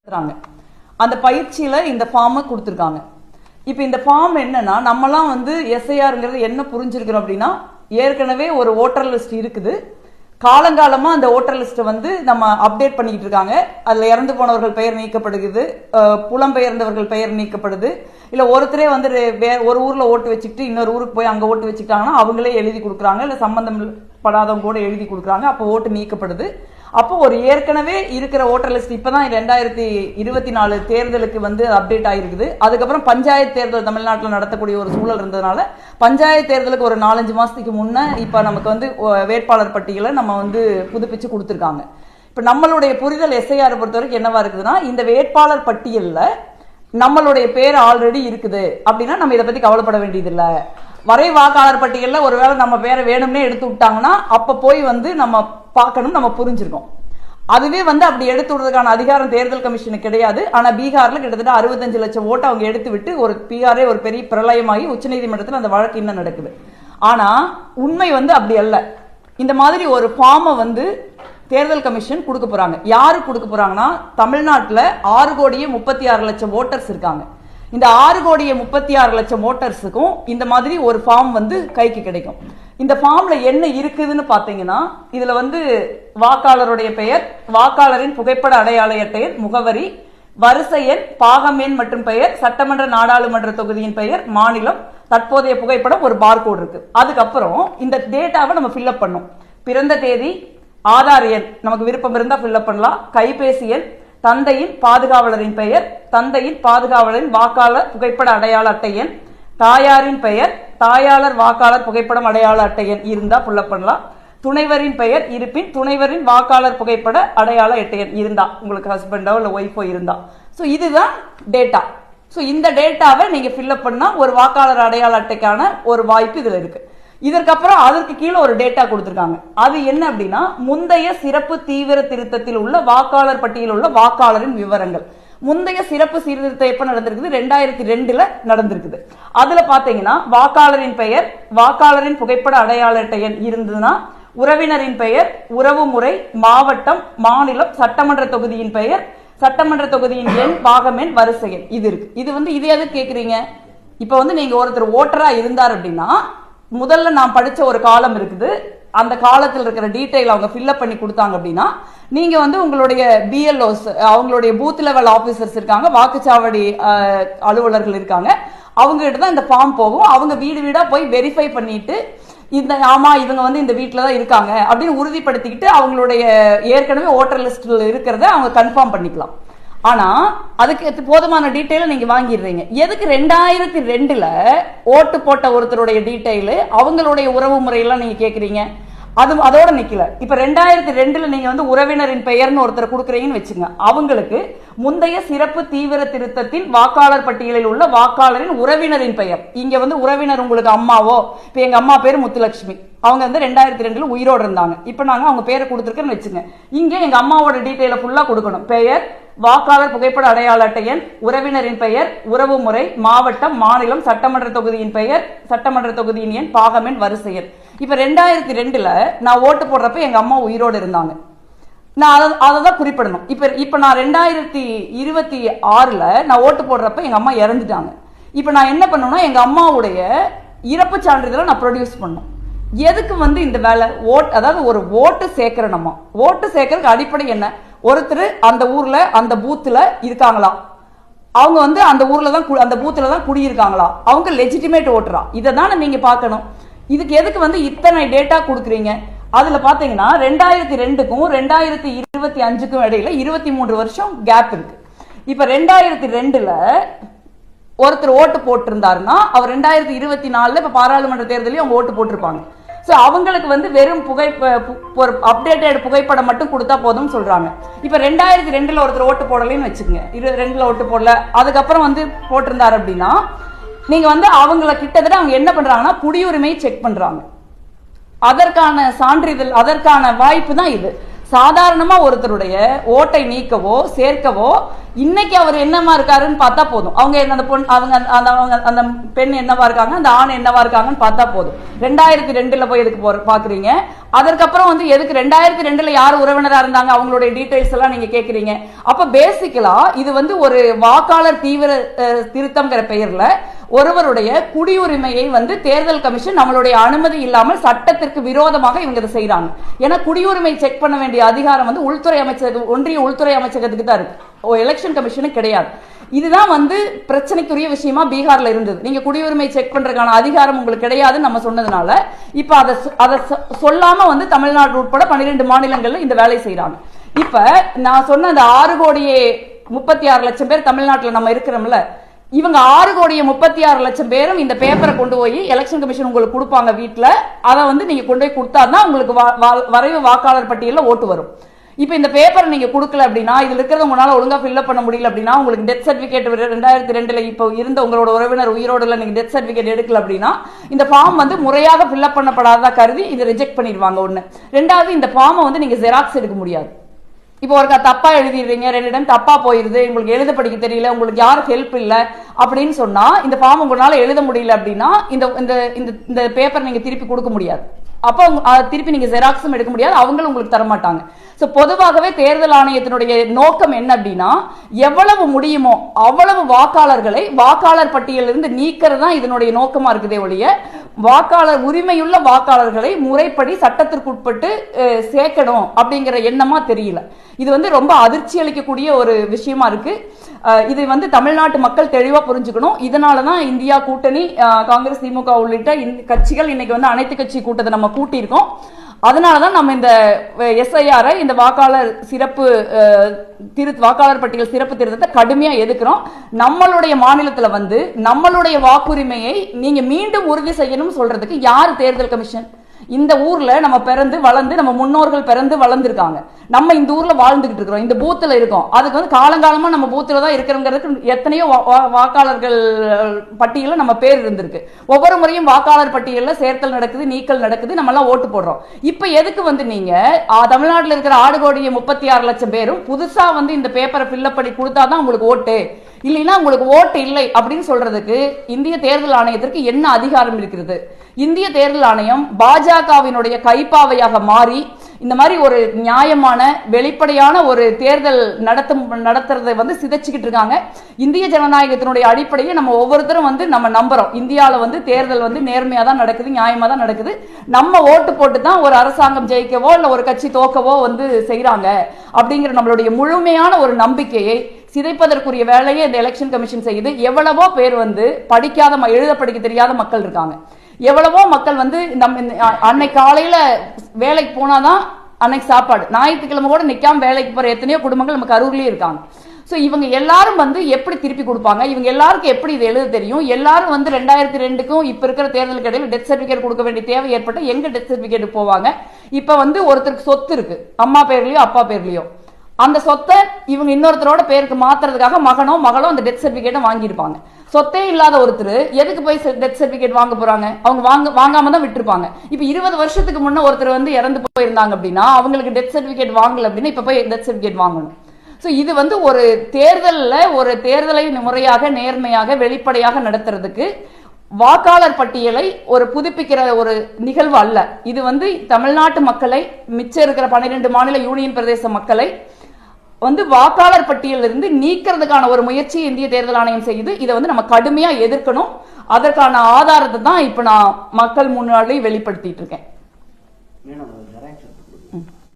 அந்த பயிற்சியில இந்த ஃபார்மை கொடுத்துருக்காங்க. இப்போ இந்த ஃபார்ம் என்னன்னா, நம்மலாம் வந்து எஸ்ஐஆர்ங்கிறது என்ன புரிஞ்சிருக்கிறோம் அப்படின்னா, ஏற்கனவே ஒரு ஓட்டர் லிஸ்ட் இருக்குது. காலங்காலமா அந்த ஓட்டர் லிஸ்ட்டை வந்து நம்ம அப்டேட் பண்ணிக்கிட்டு இருக்காங்க. அதுல இறந்து போனவர்கள் பெயர் நீக்கப்படுகிறது, புலம்பெயர்ந்தவர்கள் பெயர் நீக்கப்படுது. இல்ல ஒருத்தரே வந்து ஒரு ஊர்ல ஓட்டு வச்சுக்கிட்டு இன்னொரு ஊருக்கு போய் அங்க ஓட்டு வச்சுக்கிட்டாங்கன்னா அவங்களே எழுதி கொடுக்குறாங்க, இல்ல சம்பந்தம் படாதவங்க கூட எழுதி கொடுக்குறாங்க. அப்போ ஓட்டு நீக்கப்படுது. அப்போ ஒரு ஏற்கனவே இருக்கிற ஓட்டர் லிஸ்ட் இப்பதான் 2024 தேர்தலுக்கு வந்து அப்டேட் ஆயிருக்குது. அதுக்கப்புறம் பஞ்சாயத்து தேர்தல் தமிழ்நாட்டில் நடத்தக்கூடிய ஒரு சூழல் இருந்ததுனால பஞ்சாயத்து தேர்தலுக்கு ஒரு 4-5 மாசத்துக்கு முன்ன இப்ப நமக்கு வந்து வேட்பாளர் பட்டியலை நம்ம வந்து புதுப்பிச்சு கொடுத்துருக்காங்க. இப்ப நம்மளுடைய புரிதல் எஸ்ஐஆர் பொறுத்த வரைக்கும் என்னவா இருக்குதுன்னா, இந்த வேட்பாளர் பட்டியல்ல நம்மளுடைய பேர் ஆல்ரெடி இருக்குது அப்படின்னா நம்ம இதை பத்தி கவலைப்பட வேண்டியதில்லை. வரை வாக்காளர் பட்டியலில் ஒருவேளை நம்ம பேரை வேணும்னே எடுத்து விட்டாங்கன்னா அப்ப போய் வந்து நம்ம பார்க்கணும், நம்ம புரிஞ்சிருக்கோம். அதுவே வந்து அப்படி எடுத்து விடுறதுக்கான அதிகாரம் தேர்தல் கமிஷனுக்கு கிடையாது. ஆனா பீகார்ல கிட்டத்தட்ட 65 லட்சம் ஓட்டை அவங்க எடுத்து விட்டு ஒரு பீகாரே ஒரு பெரிய பிரளயமாகி உச்சநீதிமன்றத்தில் அந்த வழக்கு இன்னும் நடக்குது. ஆனா உண்மை வந்து அப்படி அல்ல. இந்த மாதிரி ஒரு ஃபார்மை வந்து தேர்தல் கமிஷன் கொடுக்க போறாங்க. யாரு கொடுக்க போறாங்கன்னா, தமிழ்நாட்டில் 6,36,00,000 ஓட்டர்ஸ் இருக்காங்க. இந்த 6,36,00,000 ஓட்டர்ஸுக்கும் இந்த மாதிரி ஒரு ஃபார்ம் வந்து கைக்கு கிடைக்கும். இந்த ஃபார்ம்ல என்ன இருக்குதுன்னு பாத்தீங்கன்னா, இதுல வந்து வாக்காளருடைய பெயர், வாக்காளரின் புகைப்பட அடையாள அட்டையன், முகவரி, வரிசை எண், பாகம் எண் மற்றும் பெயர், சட்டமன்ற நாடாளுமன்ற தொகுதியின் பெயர், மாநிலம், தற்போதைய புகைப்படம், ஒரு பார்கோட் இருக்கு. அதுக்கப்புறம் இந்த டேட்டாவை நம்ம ஃபில்அப் பண்ணும். பிறந்த தேதி, ஆதார் எண் நமக்கு விருப்பம் இருந்தா ஃபில்அப் பண்ணலாம், கைபேசி எண், தந்தையின் பாதுகாவலரின் பெயர், தந்தையின் பாதுகாவலரின் வாக்காளர் புகைப்பட அடையாள அட்டை எண், தாயாரின் பெயர், தாயாளர் வாக்காளர் புகைப்படம் அடையாள அட்டை எண் இருந்தா ஃபில்அப் பண்ணலாம், துணைவரின் பெயர் இருப்பின் துணைவரின் வாக்காளர் புகைப்பட அடையாள அட்டை எண் இருந்தா, உங்களுக்கு ஹஸ்பண்டோ இல்ல ஒய்ஃபோ இருந்தா. ஸோ இதுதான் டேட்டா. ஸோ இந்த டேட்டாவை நீங்க ஃபில்அப் பண்ணா ஒரு வாக்காளர் அடையாள அட்டைக்கான ஒரு வாய்ப்பு இதுல இருக்கு. இதற்கப்புறம் அதற்கு கீழே ஒரு டேட்டா கொடுத்திருக்காங்க. அது என்ன அப்படின்னா, முந்தைய சிறப்பு தீவிர திருத்தத்தில் உள்ள வாக்காளர் பட்டியலில் உள்ள வாக்காளரின் விவரங்கள். முந்தைய சிறப்பு சீர்திருத்தம் எப்ப நடந்திருக்குது? 2002ல நடந்திருக்குது. அதுல பாத்தீங்கன்னா வாக்காளரின் பெயர், வாக்காளரின் புகைப்பட அடையாள அட்டை எண் இருந்ததுன்னா, உறவினரின் பெயர், உறவு முறை, மாவட்டம், மாநிலம், சட்டமன்ற தொகுதியின் பெயர், சட்டமன்ற தொகுதியின் எண், பாகம் எண், வரிசை எண் இது இருக்கு. இது வந்து இது எது கேக்குறீங்க? இப்ப வந்து நீங்க ஒருத்தர் ஓட்டரா இருந்தார் அப்படின்னா, முதல்ல நான் படிச்ச ஒரு காலம் இருக்குது. அந்த காலத்தில் இருக்கிற டீடைல் அவங்க ஃபில்அப் பண்ணி கொடுத்தாங்க அப்படின்னா, நீங்க வந்து உங்களுடைய பிஎல்ஓஸ், அவங்களுடைய பூத் லெவல் ஆபீசர்ஸ் இருக்காங்க, வாக்குச்சாவடி அலுவலர்கள் இருக்காங்க, அவங்க கிட்ட தான் இந்த ஃபார்ம் போகும். அவங்க வீடு வீடா போய் வெரிஃபை பண்ணிட்டு, இந்த ஆமா இவங்க வந்து இந்த வீட்டில தான் இருக்காங்க அப்படின்னு உறுதிப்படுத்திக்கிட்டு அவங்களுடைய ஏற்கனவே ஓட்டர் லிஸ்ட்ல இருக்கிறத அவங்க கன்ஃபார்ம் பண்ணிக்கலாம். ஆனா அதுக்கு போதுமான டீட்டெயில நீங்க வாங்கிடுறீங்க. எதுக்கு 2002ல ஓட்டு போட்ட ஒருத்தருடைய டீட்டெயில், அவங்களுடைய உறவு முறையெல்லாம் நீங்க கேக்குறீங்க? அதோட நிக்கல. இப்ப 2002ல நீங்க வந்து உறவினரின் பெயர்னு ஒருத்தர் கொடுக்குறீங்கன்னு வச்சுங்க, அவங்களுக்கு முந்தைய சிறப்பு தீவிர திருத்தத்தில் வாக்காளர் பட்டியலில் உள்ள வாக்காளரின் உறவினரின் பெயர், இங்க வந்து உறவினர் உங்களுக்கு அம்மாவோ, இப்ப எங்க அம்மா பேரு முத்துலட்சுமி, அவங்க வந்து 2002ல உயிரோடு இருந்தாங்க. இப்ப நாங்க அவங்க பேரை கொடுத்துருக்கேன்னு வச்சுங்க, இங்க எங்க அம்மாவோட டீட்டெயில ஃபுல்லா கொடுக்கணும். பெயர், வாக்காளர் புகைப்பட அடையாள அட்டை எண், உறவினரின் பெயர், உறவு முறை, மாவட்டம், மாநிலம், சட்டமன்ற தொகுதியின் பெயர், சட்டமன்ற தொகுதியின் எண், பாகம் எண், வரிசை எண். இப்ப 2002ல நான் ஓட்டு போடுறப்ப எங்க அம்மா உயிரோடு இருந்தாங்க, நான் அதை தான் குறிப்பிடணும். இப்ப நான் 2026ல நான் ஓட்டு போடுறப்ப எங்க அம்மா இறந்துட்டாங்க. இப்ப நான் என்ன பண்ணணும்னா, எங்க அம்மாவுடைய இறப்பு சான்றிதழை நான் ப்ரொடியூஸ் பண்ணணும். எதுக்கு வந்து இந்த வேலை? அதாவது ஒரு ஓட்டு சேர்க்கிற, நம்ம ஓட்டு சேர்க்கறதுக்கு அடிப்படை என்ன? ஒருத்தர் அந்த ஊர்ல அந்த பூத்துல இருக்காங்களா, அவங்க வந்து அந்த ஊர்ல தான் அந்த பூத்துல தான் குடியிருக்காங்களா, அவங்க லெஜிட்டிமேட் ஓட்டரா, இதை தானே நீங்க பார்க்கணும். இதுக்கு எதுக்கு வந்து இத்தனை டேட்டா கொடுக்குறீங்க? அதுல பாத்தீங்கன்னா 2002க்கும் 2025க்கும் இடையில 23 வருஷம் கேப் இருக்கு. இப்ப 2002ல ஒருத்தர் ஓட்டு போட்டிருந்தாருன்னா அவர் 2024ல இப்ப பாராளுமன்ற தேர்தலையும் அவங்க ஓட்டு போட்டிருப்பாங்க. சோ அவங்களுக்கு வந்து வெறும் அப்டேட்டட் புகைப்படம் மட்டும் கொடுத்தா போதும் சொல்றாங்க. இப்ப 2002ல ஒருத்தர் ஓட்டு போடலன்னு வச்சுக்கோங்க, 22ல ஓட்டு போடல, அதுக்கப்புறம் வந்து போட்டிருந்தாரு அப்படின்னா, நீங்க வந்து அவங்கள கிட்டத்தட்ட அவங்க என்ன பண்றாங்கன்னா குடியுரிமை செக் பண்றாங்க. அதற்கான சான்றிதழ், அதற்கான வாய்ப்பு தான் இது. சாதாரணமா ஒருத்தருடைய ஓட்டை நீக்கவோ சேர்க்கவோ இன்னைக்கு அவர் என்னமா இருக்காருன்னு பார்த்தா போதும். அவங்க அந்த பொண்ணு அந்த பெண் என்னவா இருக்காங்க, அந்த ஆண் என்னவா இருக்காங்கன்னு பார்த்தா போதும். 2002 போய் எதுக்கு பாக்குறீங்க? அதற்கப்புறம் வந்து எதுக்கு 2002 யார் உறவினரா இருந்தாங்க அவங்களுடைய டீடைல்ஸ் எல்லாம் நீங்க கேக்குறீங்க. அப்ப பேசிக்கலா இது வந்து ஒரு வாக்காளர் தீவிர திருத்தம்ங்கிற பெயர்ல ஒருவருடைய குடியுரிமையை வந்து தேர்தல் கமிஷன் நம்மளுடைய அனுமதி இல்லாமல் சட்டத்திற்கு விரோதமாக இவங்க இதை செய்யறாங்க. ஏன்னா குடியுரிமை செக் பண்ண வேண்டிய அதிகாரம் வந்து உள்துறை அமைச்சகம், ஒன்றிய உள்துறை அமைச்சகத்துக்கு தான் இருக்கு, எலெக்ஷன் கமிஷனுக்கு கிடையாது. இதுதான் வந்து பிரச்சனைக்குரிய விஷயமா பீகார்ல இருந்தது. நீங்க குடியுரிமை செக் பண்றதுக்கான அதிகாரம் உங்களுக்கு கிடையாதுன்னு நம்ம சொன்னதுனால இப்ப அதை சொல்லாம வந்து தமிழ்நாடு உட்பட 12 மாநிலங்கள்ல இந்த வேலை செய்யறாங்க. இப்ப நான் சொன்ன அந்த 6,36,00,000 பேர் தமிழ்நாட்டில் நம்ம இருக்கிறோம்ல, இவங்க 6,36,00,000 பேரும் இந்த பேப்பரை கொண்டு போய் எலெக்ஷன் கமிஷன் உங்களுக்கு கொடுப்பாங்க வீட்டுல. அதை வந்து நீங்க கொண்டு போய் கொடுத்தாதான் உங்களுக்கு வரைவு வாக்காளர் பட்டியலில் ஓட்டு வரும். இப்ப இந்த பேப்பர் நீங்க கொடுக்கல அப்படின்னா, இதுல இருக்கிறத உங்களால ஒழுங்கா ஃபில்அப் பண்ண முடியல அப்படின்னா, உங்களுக்கு டெத் சர்டிபிகேட் 2002 இப்போ இருந்த உங்களோட உறவினர் உயிரோடுல நீங்க டெத் சர்டிபிகேட் எடுக்கல அப்படின்னா இந்த ஃபார்ம் வந்து முறையாக ஃபில்அப் பண்ணப்படாததா கருதி இதை ரிஜெக்ட் பண்ணிடுவாங்க. ஒண்ணு. ரெண்டாவது, இந்த ஃபார்மை வந்து நீங்க ஜெராக்ஸ் எடுக்க முடியாது. இப்போ ஒரு தப்பா எழுதிடுறீங்க, 2 டைம் தப்பா போயிருது, உங்களுக்கு எழுத படிக்க தெரியல, உங்களுக்கு யாரும் ஹெல்ப் இல்ல அப்படின்னு சொன்னா இந்த ஃபார்ம் உங்களால எழுத முடியல அப்படின்னா இந்த பேப்பர் நீங்க திருப்பி கொடுக்க முடியாது. அப்போ திருப்பி நீங்க ஜெராக்ஸும் எடுக்க முடியாது, அவங்களும் உங்களுக்கு தர மாட்டாங்க. பொதுவாகவே தேர்தல் ஆணையத்தினுடைய நோக்கம் என்ன அப்படின்னா, எவ்வளவு முடியுமோ அவ்வளவு வாக்காளர்களை வாக்காளர் பட்டியலிருந்து நீக்கிறது தான் இதனுடைய நோக்கமா இருக்குதே ஒழிய வாக்காளர் உரிமையுள்ள வாக்காளர்களை முறைப்படி சட்டத்திற்குட்பட்டு சேர்க்கணும் அப்படிங்கிற எண்ணமா தெரியல. இது வந்து ரொம்ப அதிர்ச்சி அளிக்கக்கூடிய ஒரு விஷயமா இருக்கு. இது வந்து தமிழ்நாட்டு மக்கள் தெளிவா புரிஞ்சுக்கணும். இதனாலதான் இந்தியா கூட்டணி, காங்கிரஸ், திமுக உள்ளிட்ட கட்சிகள் இன்னைக்கு வந்து அனைத்து கட்சி கூட்டத்தை நம்ம கூட்டியிருக்கோம். அதனாலதான் நம்ம இந்த எஸ்ஐஆர், இந்த வாக்காளர் வாக்காளர் பட்டியல் சிறப்பு திருத்தத்தை கடுமையா எதிர்க்கிறோம். நம்மளுடைய மாநிலத்துல வந்து நம்மளுடைய வாக்குரிமையை நீங்க மீண்டும் உறுதி செய்யணும் சொல்றதுக்கு யாரு தேர்தல் கமிஷன்? இந்த ஊர்ல நம்ம பிறந்து வளர்ந்து, நம்ம முன்னோர்கள் பிறந்து வளர்ந்துருக்காங்க, நம்ம இந்த ஊர்ல வாழ்ந்துகிட்டு இருக்கிறோம், இந்த பூத்துல இருக்கோம். அதுக்கு வந்து காலங்காலமா நம்ம பூத்துல தான் இருக்கிறோங்கிறதுக்கு எத்தனையோ வாக்காளர்கள் பட்டியல நம்ம பேர் இருந்திருக்கு. ஒவ்வொரு முறையும் வாக்காளர் பட்டியல சேர்த்தல் நடக்குது, நீக்கல் நடக்குது, நம்ம எல்லாம் ஓட்டு போடுறோம். இப்ப எதுக்கு வந்து நீங்க தமிழ்நாட்டில் இருக்கிற 6,36,00,000 பேரும் புதுசா வந்து இந்த பேப்பரை ஃபில்அப் பண்ணி கொடுத்தாதான் உங்களுக்கு ஓட்டு, இல்லைன்னா உங்களுக்கு ஓட்டு இல்லை அப்படின்னு சொல்றதுக்கு இந்திய தேர்தல் ஆணையத்திற்கு என்ன அதிகாரம் இருக்கிறது? இந்திய தேர்தல் ஆணையம் பாஜகவினுடைய கைப்பாவையாக மாறி இந்த மாதிரி ஒரு நியாயமான வெளிப்படையான ஒரு தேர்தல் நடத்துறதை வந்து சிதைச்சுக்கிட்டு இருக்காங்க. இந்திய ஜனநாயகத்தினுடைய அடிப்படையை நம்ம ஒவ்வொருத்தரும் வந்து நம்ம நம்புறோம். இந்தியாவில் வந்து தேர்தல் வந்து நேர்மையா தான் நடக்குது, நியாயமா தான் நடக்குது. நம்ம ஓட்டு போட்டு தான் ஒரு அரசாங்கம் ஜெயிக்கவோ இல்ல ஒரு கட்சி தோக்கவோ வந்து செய்யறாங்க அப்படிங்கிற நம்மளுடைய முழுமையான ஒரு நம்பிக்கையை சிதைப்பதற்குரிய வேலையை இந்த எலெக்ஷன் கமிஷன் செய்யுது. எவ்வளவோ பேர் வந்து படிக்காத, எழுத படிக்க தெரியாத மக்கள் இருக்காங்க. எவ்வளவோ மக்கள் வந்து அன்னைக்கு காலையில வேலைக்கு போனாதான் அன்னைக்கு சாப்பாடு, ஞாயிற்றுக்கிழமை கூட நிக்காம வேலைக்கு போற எத்தனையோ குடும்பங்கள் நமக்கு அருகிலே இருக்காங்க. சோ இவங்க எல்லாரும் வந்து எப்படி திருப்பி கொடுப்பாங்க? இவங்க எல்லாருக்கும் எப்படி இது எழுத தெரியும்? எல்லாரும் வந்து 2002க்கும் இப்ப இருக்கிற தேர்தலுக்கு இடையில டெத் சர்டிபிகேட் கொடுக்க வேண்டிய தேவை ஏற்பட்ட எங்க டெத் சர்டிபிகேட் போவாங்க? இப்ப வந்து ஒருத்தருக்கு சொத்து இருக்கு, அம்மா பேர்லயோ அப்பா பேர்லயோ, அந்த சொத்தை இவங்க இன்னொருத்தரோட பேருக்கு மாத்துறதுக்காக மகனோ மகளோ அந்த டெத் சர்டிபிகேட்டை வாங்கியிருப்பாங்க. சொத்தே இல்லாத ஒருத்தர் எதுக்கு போய் டெத் சர்டிபிகேட் வாங்க போறாங்க? அவங்க வாங்காம தான் விட்டுருப்பாங்க. இப்ப 20 வருஷத்துக்கு முன்ன ஒருத்தர் வந்து இறந்து போயிருந்தாங்க அப்படின்னா அவங்களுக்கு டெத் சர்டிபிகேட் வாங்கல அப்படின்னா இப்ப போய் டெத் சர்டிபிகேட் வாங்கணும். சோ இது வந்து ஒரு தேர்தலை முறையாக, நேர்மையாக, வெளிப்படையாக நடத்துறதுக்கு வாக்காளர் பட்டியலை ஒரு புதுப்பிக்கிற ஒரு நிகழ்வு அல்ல. இது வந்து தமிழ்நாட்டு மக்களை, மிச்சம் இருக்கிற 12 மாநில யூனியன் பிரதேச மக்களை வந்து வாக்காளர் பட்டியலில் இருந்து நீக்கிறதுக்கான ஒரு முயற்சி இந்திய தேர்தல் ஆணையம் செய்யுது. இதை வந்து நம்ம கடுமையா எதிர்க்கணும். அதற்கான ஆதாரத்தை தான் இப்ப நான் மக்கள் முன்னாடி வெளிப்படுத்திட்டு இருக்கேன்.